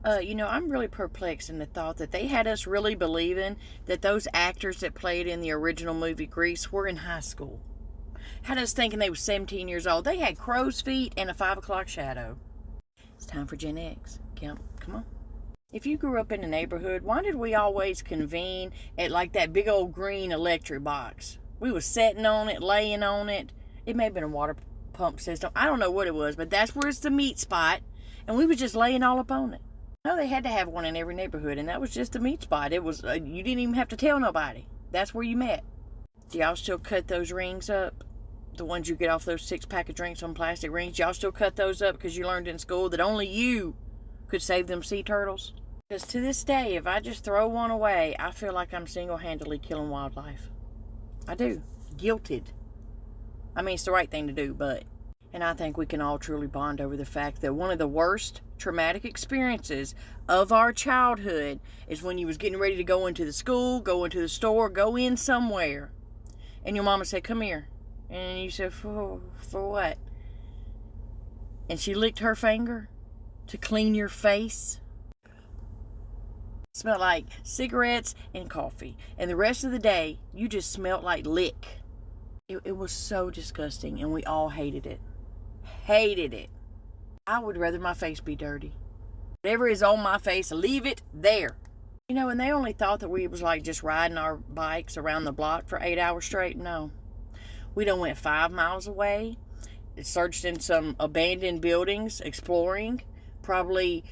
I'm really perplexed in the thought that they had us really believing that those actors that played in the original movie Grease were in high school. Had us thinking they were 17 years old. They had crow's feet and a 5 o'clock shadow. It's time for Gen X. Come on. If you grew up in a neighborhood, why did we always convene at like that big old green electric box? We was sitting on it, laying on it. It may have been a water pump system. I don't know what it was, but that's where it's the meat spot. And we was just laying all up on it. No, they had to have one in every neighborhood, and that was just the meat spot. It was, you didn't even have to tell nobody. That's where you met. Do y'all still cut those rings up? The ones you get off those 6-pack of drinks on plastic rings? Y'all still cut those up because you learned in school that only you could save them sea turtles? Because to this day, if I just throw one away, I feel like I'm single-handedly killing wildlife. I do. Guilted. I mean, it's the right thing to do, but... And I think we can all truly bond over the fact that one of the worst traumatic experiences of our childhood is when you was getting ready to go into the school, go into the store, go in somewhere. And your mama said, come here. And you said, for what? And she licked her finger to clean your face. It smelled like cigarettes and coffee. And the rest of the day, you just smelled like lick. It was so disgusting, and we all hated it. Hated it. I would rather my face be dirty. Whatever is on my face, leave it there. And they only thought that we was like just riding our bikes around the block for 8 hours straight. No. We done went 5 miles away, searched in some abandoned buildings, exploring, probably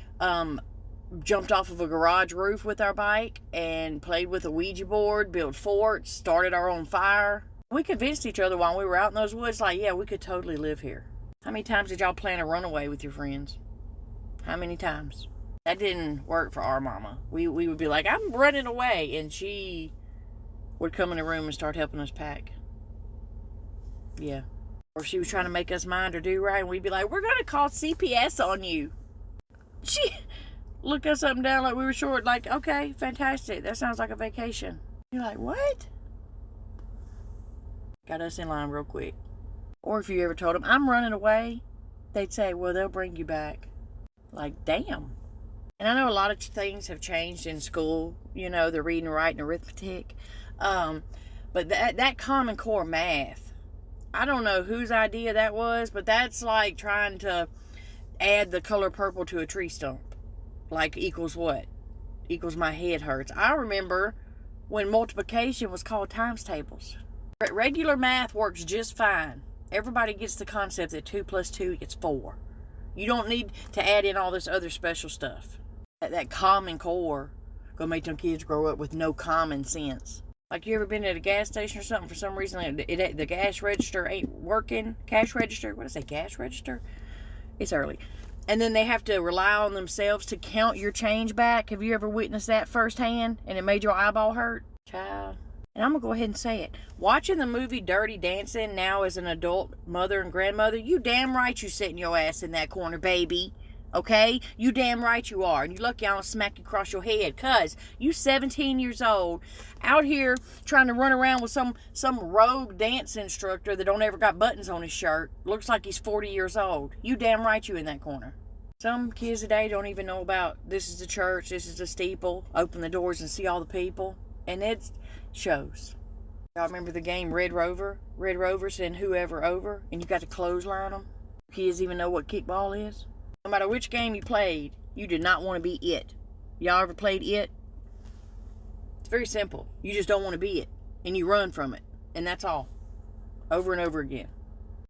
jumped off of a garage roof with our bike and played with a Ouija board, built forts, started our own fire. We convinced each other while we were out in those woods, like, yeah, we could totally live here. How many times did y'all plan a runaway with your friends? How many times? That didn't work for our mama. We would be like, I'm running away, and she would come in the room and start helping us pack. Yeah. Or she was trying to make us mind or do right, and we'd be like, we're going to call CPS on you. She look us up and down like we were short, like, okay, fantastic. That sounds like a vacation. You're like, what? Got us in line real quick. Or if you ever told them, I'm running away, they'd say, well, they'll bring you back. Like, damn. And I know a lot of things have changed in school, the reading, writing, arithmetic. But that Common Core math, I don't know whose idea that was, but that's like trying to add the color purple to a tree stump. Like, equals what? Equals my head hurts. I remember when multiplication was called times tables. Regular math works just fine. Everybody gets the concept that 2 plus 2 gets 4. You don't need to add in all this other special stuff. That Common Core gonna make them kids grow up with no common sense. Like, you ever been at a gas station or something, for some reason the gas register ain't working? Cash register? What did I say, gas register? It's early. And then they have to rely on themselves to count your change back. Have you ever witnessed that firsthand and it made your eyeball hurt? Child. And I'm going to go ahead and say it. Watching the movie Dirty Dancing now as an adult mother and grandmother, you damn right you sitting your ass in that corner, baby. Okay? You damn right you are. And you lucky I don't smack you across your head. Because you 17 years old, out here trying to run around with some rogue dance instructor that don't ever got buttons on his shirt. Looks like he's 40 years old. You damn right you in that corner. Some kids today don't even know about this is the church, this is the steeple. Open the doors and see all the people. And it shows. Y'all remember the game Red Rover? Red Rover send whoever over, and you got to clothesline them. Kids even know what kickball is. No matter which game you played, you did not want to be it. Y'all ever played it? It's very simple. You just don't want to be it, and you run from it, and that's all. Over and over again.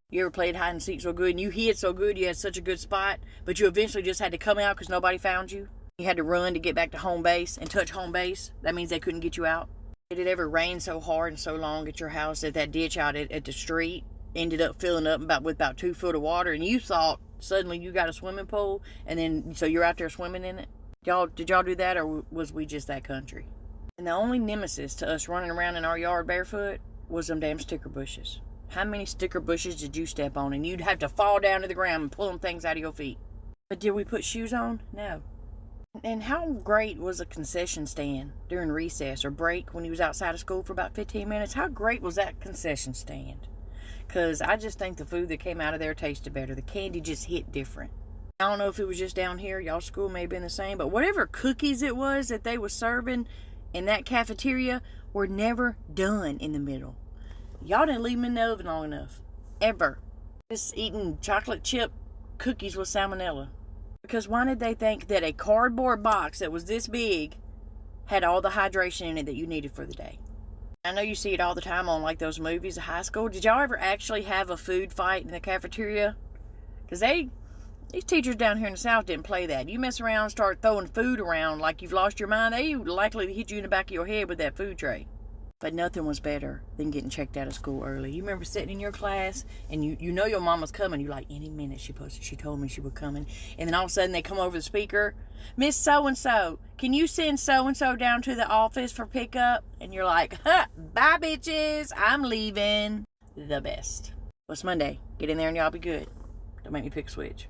You ever played hide and seek so good, and you hid so good, you had such a good spot, but you eventually just had to come out because nobody found you? You had to run to get back to home base and touch home base. That means they couldn't get you out. Did it ever rain so hard and so long at your house that that ditch out at the street ended up filling up with about 2 foot of water, and you thought suddenly you got a swimming pool, and then so you're out there swimming in it? Did y'all do that, or was we just that country? And the only nemesis to us running around in our yard barefoot was them damn sticker bushes. How many sticker bushes did you step on, and you'd have to fall down to the ground and pull them things out of your feet? But did we put shoes on? No. And how great was a concession stand during recess or break when he was outside of school for about 15 minutes? How great was that concession stand? Because I just think the food that came out of there tasted better. The candy just hit different. I don't know if it was just down here. Y'all's school may have been the same. But whatever cookies it was that they was serving in that cafeteria were never done in the middle. Y'all didn't leave them in the oven long enough. Ever. Just eating chocolate chip cookies with salmonella. Because why did they think that a cardboard box that was this big had all the hydration in it that you needed for the day? I know you see it all the time on like those movies of high school. Did y'all ever actually have a food fight in the cafeteria? Because these teachers down here in the South didn't play that. You mess around and start throwing food around like you've lost your mind, they likely to hit you in the back of your head with that food tray. But nothing was better than getting checked out of school early. You remember sitting in your class and you know your mama's coming. You're like, any minute she told me she was coming. And then all of a sudden they come over the speaker. Miss So-and-so, can you send so-and-so down to the office for pickup? And you're like, huh, bye bitches, I'm leaving. The best. What's Monday? Get in there and y'all be good. Don't make me pick a switch.